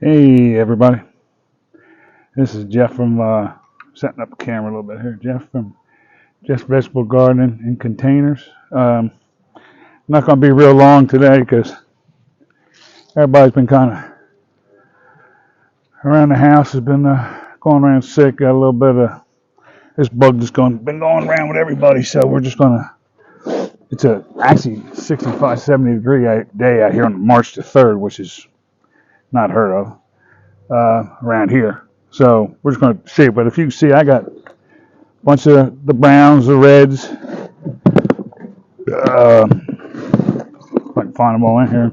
Hey everybody, this is Jeff from setting up the camera a little bit here. Jeff from Just Vegetable Gardening in Containers. I'm not going to be real long today because everybody's been kind of around the house, has been going around sick. Got a little bit of this bug that's been going around with everybody. So we're just going to. It's a actually 65, 70 degree day out here on March the 3rd, which is not heard of around here. So we're just going to see. But if you can see, I got bunch of the browns, the reds. If I can find them all in here.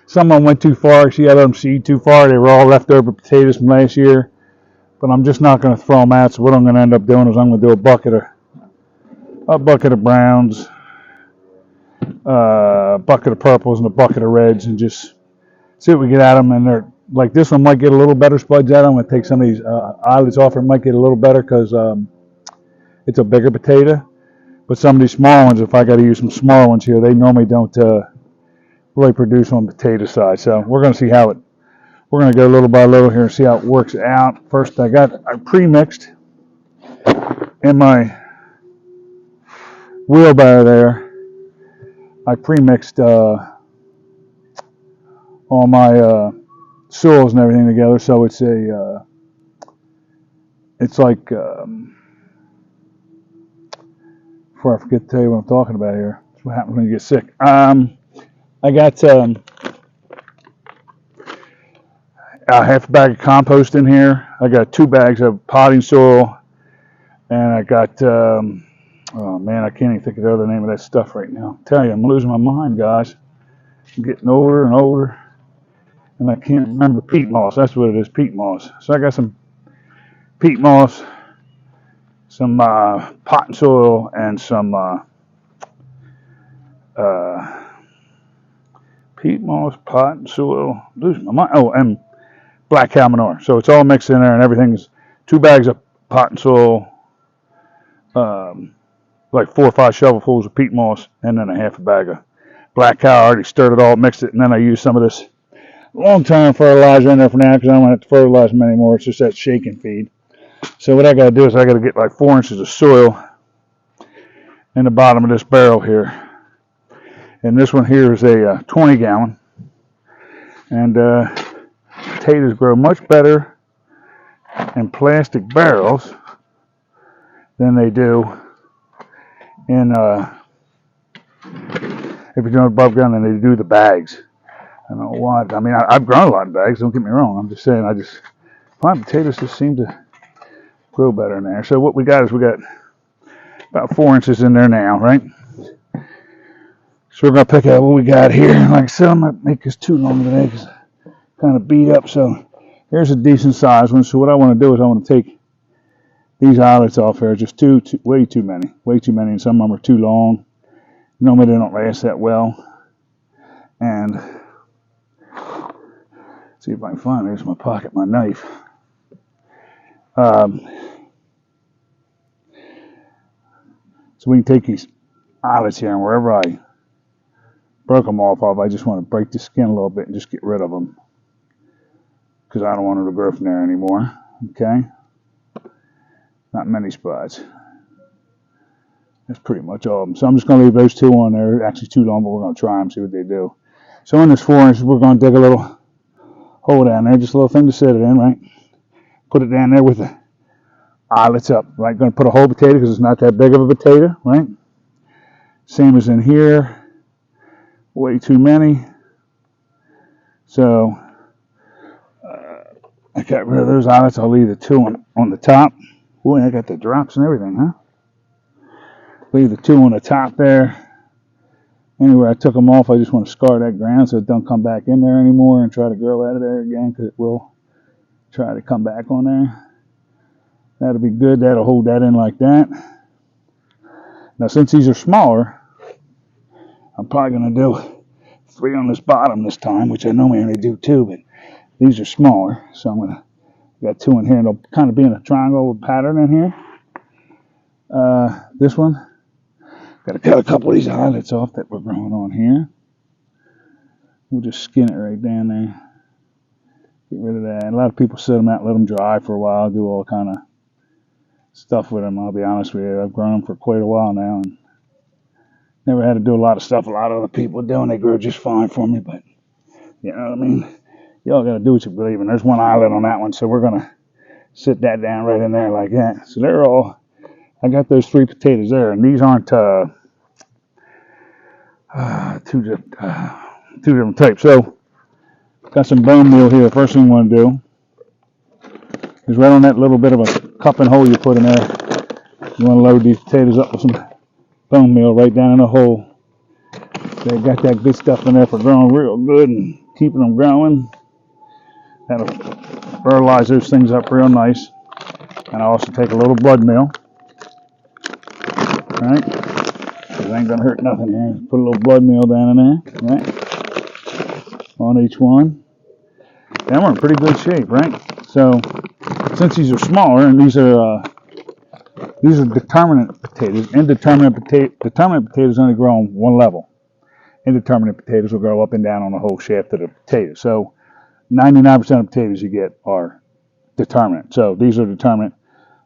Some of them went too far. See, I let them seed too far. They were all leftover potatoes from last year. But I'm just not going to throw them out. So what I'm going to end up doing is I'm going to do a bucket of browns, a bucket of purples, and a bucket of reds, and just see what we get at them. And they're like this one might get a little better spuds out. I'm going to take some of these eyelets off. It might get a little better because it's a bigger potato. But some of these small ones, if I got to use some small ones here, they normally don't really produce on the potato side. So we're going to see how we're going to go little by little here and see how it works out. First, I pre-mixed in my wheelbarrow there. I pre-mixed all my soils and everything together. So it's it's like, before I forget to tell you what I'm talking about here. That's what happens when you get sick. I got half a bag of compost in here. I got 2 bags of potting soil, and I got oh man, I can't even think of the other name of that stuff right now. I tell you, I'm losing my mind, guys. I'm getting older and older, and I can't remember peat moss. That's what it is, peat moss. So I got some peat moss, some potting soil, and some peat moss, potting soil. Losing my mind. Oh, and black cow manure. So it's all mixed in there, and everything's 2 bags of potting soil, like 4 or 5 shovelfuls of peat moss, and then a half a bag of black cow. I already stirred it all, mixed it, and then I used some of this long-time fertilizer in there for now because I don't have to fertilize them anymore. It's just that shake and feed. So what I got to do is I got to get like 4 inches of soil in the bottom of this barrel here. And this one here is a 20 gallon. And potatoes grow much better in plastic barrels than they do in if you're doing above ground than they do the bags. I don't know why. I mean, I've grown a lot of bags. Don't get me wrong. I'm just saying. I just find potatoes just seem to grow better in there. So what we got is we got about 4 inches in there now, right? So we're gonna pick out what we got here. Like I said, I'm not make this too long today because I'm kind of beat up. So here's a decent size one. So what I want to do is I want to take these eyelets off here. Just way too many, and some of them are too long. Normally they don't last that well. And see if I can find it. Here's my pocket, my knife. So we can take these eyelets here, and wherever I broke them off of, I just want to break the skin a little bit and just get rid of them because I don't want them to grow from there anymore. Okay, not many spots. That's pretty much all of them. So I'm just going to leave those 2 on there. Actually too long, but we're going to try them, see what they do. So in this 4 inches, we're going to dig a little hole down there, just a little thing to set it in, right? Put it down there with the eyelets up, right? Going to put a whole potato because it's not that big of a potato, right? Same as in here. Way too many. So I got rid of those eyelets. I'll leave the 2 on the top. Boy, I got the drops and everything, huh? Leave the 2 on the top there. Anyway, I took them off. I just want to scar that ground so it don't come back in there anymore and try to grow out of there again because it will try to come back on there. That'll be good. That'll hold that in like that. Now, since these are smaller, I'm probably going to do 3 on this bottom this time, which I normally only do 2, but these are smaller. So I'm going to, got 2 in here, and they'll kind of be in a triangle pattern in here. This one, got to cut a couple of these eyelets off that we're growing on here. We'll just skin it right down there. Get rid of that. And a lot of people set them out, let them dry for a while, do all kind of stuff with them. I'll be honest with you, I've grown them for quite a while now, and never had to do a lot of stuff a lot of other people do, and they grow just fine for me. But you know what I mean? Y'all got to do what you believe in. There's one eyelid on that one, so we're going to sit that down right in there like that. So they're all, I got those 3 potatoes there, and these aren't two different types. So got some bone meal here. First thing you want to do is right on that little bit of a cupping hole you put in there. You want to load these potatoes up with some bone meal right down in the hole. They got that good stuff in there for growing real good and keeping them growing. That'll fertilize those things up real nice. And I also take a little blood meal. Right? Because it ain't going to hurt nothing here. Put a little blood meal down in there. Right? On each one. And we're in pretty good shape, right? So, since these are smaller and these are determinate potatoes, determinate potatoes only grow on one level. Indeterminate potatoes will grow up and down on the whole shaft of the potato. So 99% of potatoes you get are determinate. So these are determinate.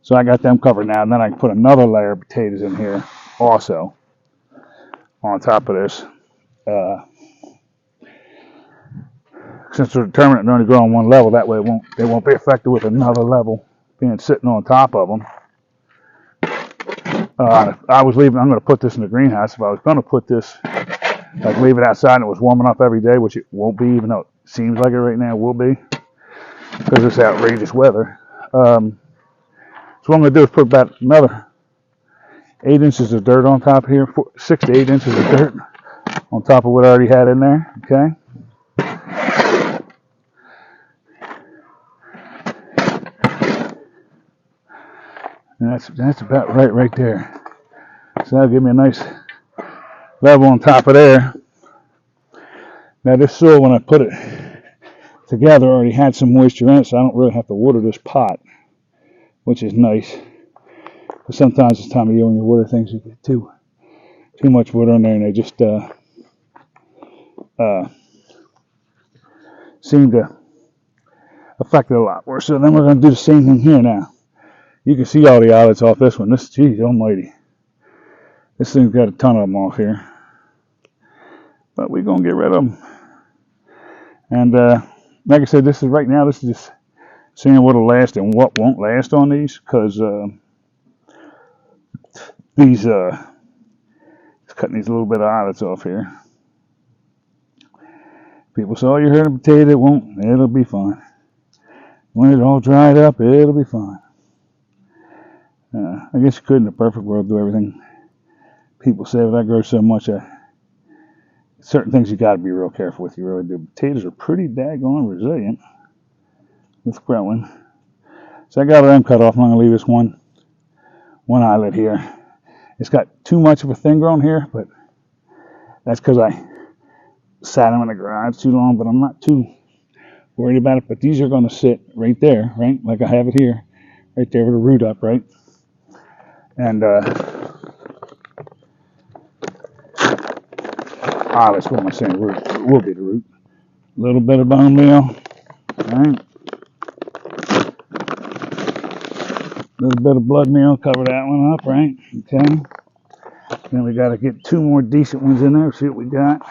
So I got them covered now, and then I can put another layer of potatoes in here also on top of this. Since they're determinate and only grow on one level, that way they won't be affected with another level being sitting on top of them. I'm going to put this in the greenhouse. If I was going to put this, like leave it outside and it was warming up every day, which it won't be, even though it seems like it right now will be, because it's outrageous weather. So what I'm going to do is put about another 8 inches of dirt on top here, 6 to 8 inches of dirt on top of what I already had in there, okay? And that's about right there. So that'll give me a nice level on top of there. Now this soil, when I put it together, already had some moisture in it, so I don't really have to water this pot, which is nice. But sometimes this time of year when you water things, you get too much water in there, and they just seem to affect it a lot worse. So then we're going to do the same thing here now. You can see all the eyelets off this one. Geez almighty. This thing's got a ton of them off here. But we're going to get rid of them. And like I said, this is just seeing what'll last and what won't last on these. Because these, cutting these little bit of eyelets off here. People say, oh, you heard a potato, it won't. It'll be fine. When it's all dried up, it'll be fine. I guess you could in a perfect world do everything people say, but I grow so much. Certain things you got to be real careful with. You really do. Potatoes are pretty daggone resilient with growing. So I got them cut off. I'm going to leave this one eyelet here. It's got too much of a thing growing here, but that's because I sat them in the garage too long. But I'm not too worried about it. But these are going to sit right there, right? Like I have it here, right there with the root up, right? And eyelets, what am I saying? Root. It will be the root. A little bit of bone meal, right? A little bit of blood meal, cover that one up, right? Okay. Then we got to get 2 more decent ones in there. See what we got.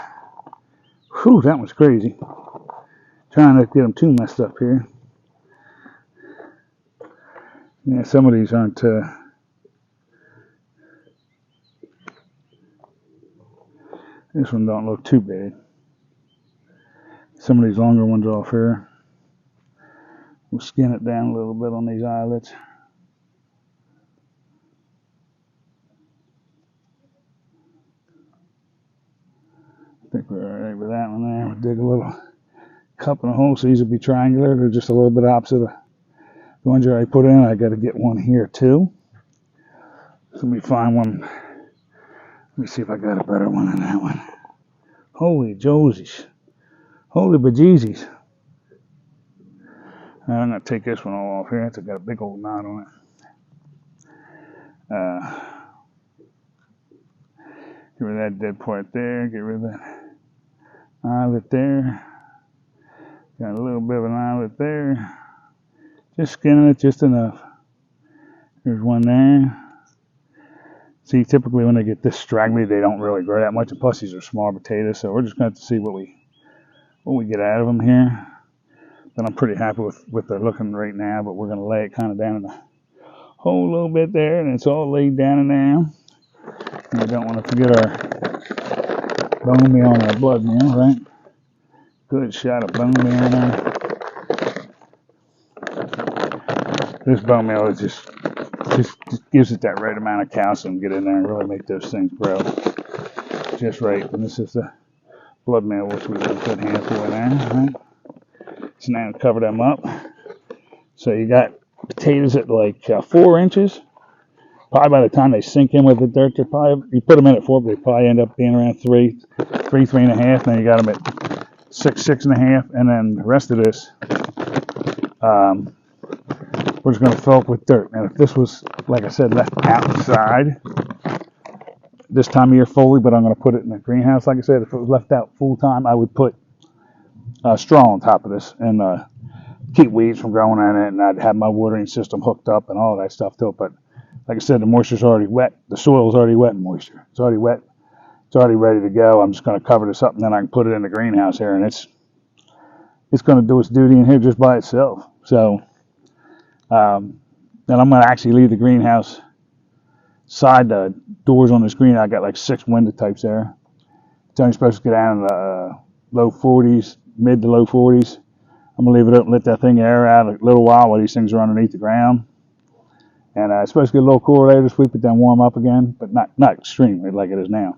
Whew, that one's crazy. Trying not to get them too messed up here. Yeah, some of these aren't. This one don't look too bad. Some of these longer ones off here. We'll skin it down a little bit on these eyelets. I think we're alright with that one there. We'll dig a little cup in a hole, so these will be triangular. They're just a little bit opposite of the ones I already put in. I got to get one here too. So let me find one. Let me see if I got a better one than that one. Holy Josies. Holy bejeezies. I'm going to take this one all off here. It's got a big old knot on it. Get rid of that dead part there. Get rid of that eyelet there. Got a little bit of an eyelet there. Just skinning it just enough. There's one there. See, typically when they get this straggly, they don't really grow that much. And plus, these are small potatoes, so we're just going to have to see what we get out of them here. But I'm pretty happy with what they're looking right now. But we're going to lay it kind of down in the hole a little bit there, and it's all laid down in there. And we don't want to forget our bone meal and our blood meal, right? Good shot of bone meal in there. This bone meal is just gives it that right amount of calcium. Get in there and really make those things grow just right. And this is the blood meal, which we got a good handful in there. Right? So now cover them up. So you got potatoes at like 4 inches. Probably by the time they sink in with the dirt, they're probably, you put them in at 4, but they probably end up being around 3.5. Then you got them at 6.5, and then the rest of this, we're just going to fill up with dirt. And if this was, like I said, left outside this time of year fully, but I'm going to put it in the greenhouse, like I said, if it was left out full time, I would put straw on top of this and keep weeds from growing in it, and I'd have my watering system hooked up and all that stuff to it. But like I said, the moisture's already wet. The soil's already wet in moisture. It's already wet. It's already ready to go. I'm just going to cover this up, and then I can put it in the greenhouse here, and it's going to do its duty in here just by itself. So then I'm going to actually leave the greenhouse side. The doors on the screen, I got like 6 window types there. It's only supposed to get down in the low 40s, mid to low 40s. I'm going to leave it open, let that thing air out a little while these things are underneath the ground. And it's supposed to get a little cooler later this week, but then warm up again, but not extremely like it is now.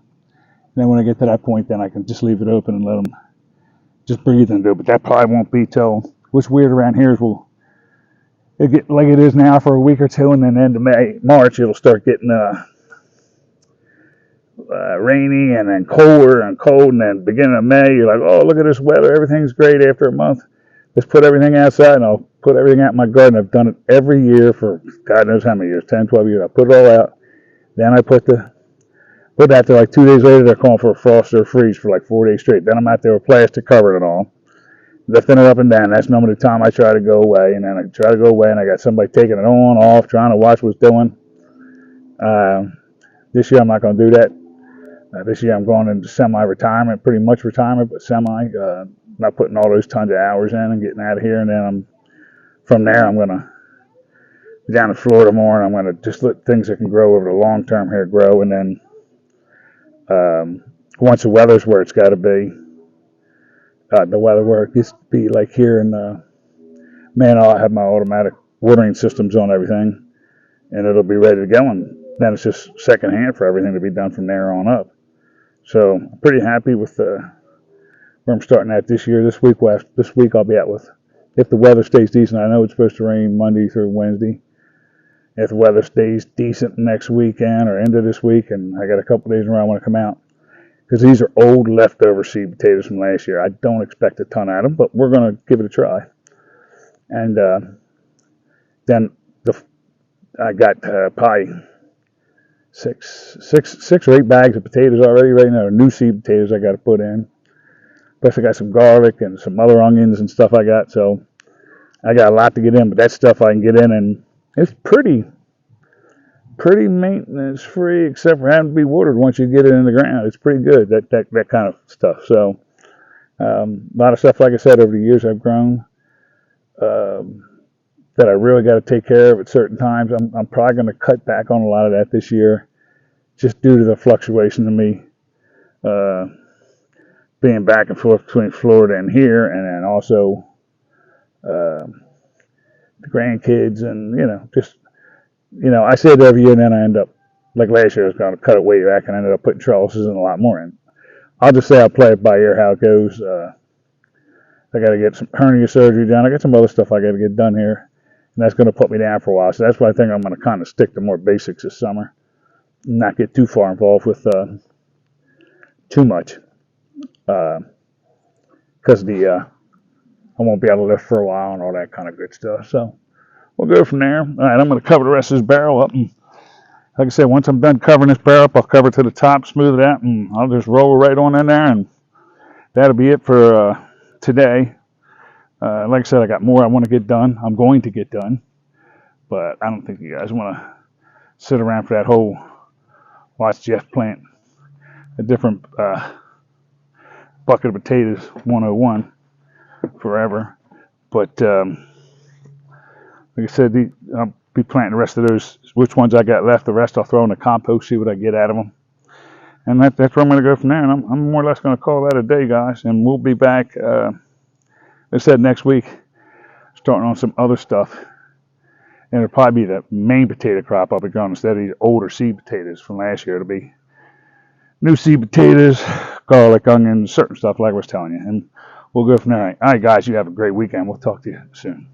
And then when I get to that point, then I can just leave it open and let them just breathe and do it. But that probably won't be till, what's weird around here is it'll get like it is now for a week or two, and then end of March, it'll start getting rainy and then colder and cold, and then beginning of May, you're like, oh, look at this weather. Everything's great after a month. Just put everything outside, and I'll put everything out in my garden. I've done it every year for God knows how many years, 10, 12 years. I put it all out. Then I put that there like 2 days later, they're calling for a frost or a freeze for like 4 days straight. Then I'm out there with plastic covering it all, lifting it up and down. That's normally the time I try to go away. And then I try to go away, and I got somebody taking it on, off, trying to watch what's doing. This year, I'm not going to do that. This year, I'm going into semi-retirement, pretty much retirement, but semi. Not putting all those tons of hours in and getting out of here. And then from there, I'm going to be down to Florida more, and I'm going to just let things that can grow over the long term here grow. And then once the weather's where it's got to be, the weather where it gets to be like here in man, I'll have my automatic watering systems on everything, and it'll be ready to go. And then it's just second hand for everything to be done from there on up. So I'm pretty happy with where I'm starting at this year. This week I'll be out with, if the weather stays decent. I know it's supposed to rain Monday through Wednesday. If the weather stays decent next weekend or end of this week, and I got a couple days where I want to come out, because these are old leftover seed potatoes from last year. I don't expect a ton out of them, but we're going to give it a try. And then I got probably six or 8 bags of potatoes already right now. New seed potatoes I got to put in. Plus I got some garlic and some other onions and stuff I got. So I got a lot to get in, but that stuff I can get in, and it's pretty maintenance free, except for having to be watered once you get it in the ground. It's pretty good, that kind of stuff. So a lot of stuff, like I said, over the years I've grown that I really got to take care of at certain times. I'm probably going to cut back on a lot of that this year, just due to the fluctuation of me being back and forth between Florida and here, and then also the grandkids, and I say it every year, and then I end up, like last year, I was going to cut it way back, and I ended up putting trellises and a lot more in. I'll just say I'll play it by ear how it goes. I got to get some hernia surgery done. I got some other stuff I got to get done here, and that's going to put me down for a while. So that's why I think I'm going to kind of stick to more basics this summer, and not get too far involved with too much, because I won't be able to lift for a while and all that kind of good stuff. So we'll go from there. All right, I'm going to cover the rest of this barrel up, and like I said, once I'm done covering this barrel up, I'll cover it to the top, smooth it out, and I'll just roll it right on in there, and that'll be it for today. Like I said, I got more I want to get done. I'm going to get done, but I don't think you guys want to sit around for that whole watch Jeff plant a different bucket of potatoes 101 forever. But like I said, I'll be planting the rest of those. Which ones I got left, the rest I'll throw in the compost, see what I get out of them. And that's where I'm going to go from there. And I'm more or less going to call that a day, guys. And we'll be back, like I said, next week, starting on some other stuff. And it'll probably be the main potato crop I'll be growing instead of these older seed potatoes from last year. It'll be new seed potatoes, garlic, onions, certain stuff like I was telling you. And we'll go from there. All right, guys, you have a great weekend. We'll talk to you soon.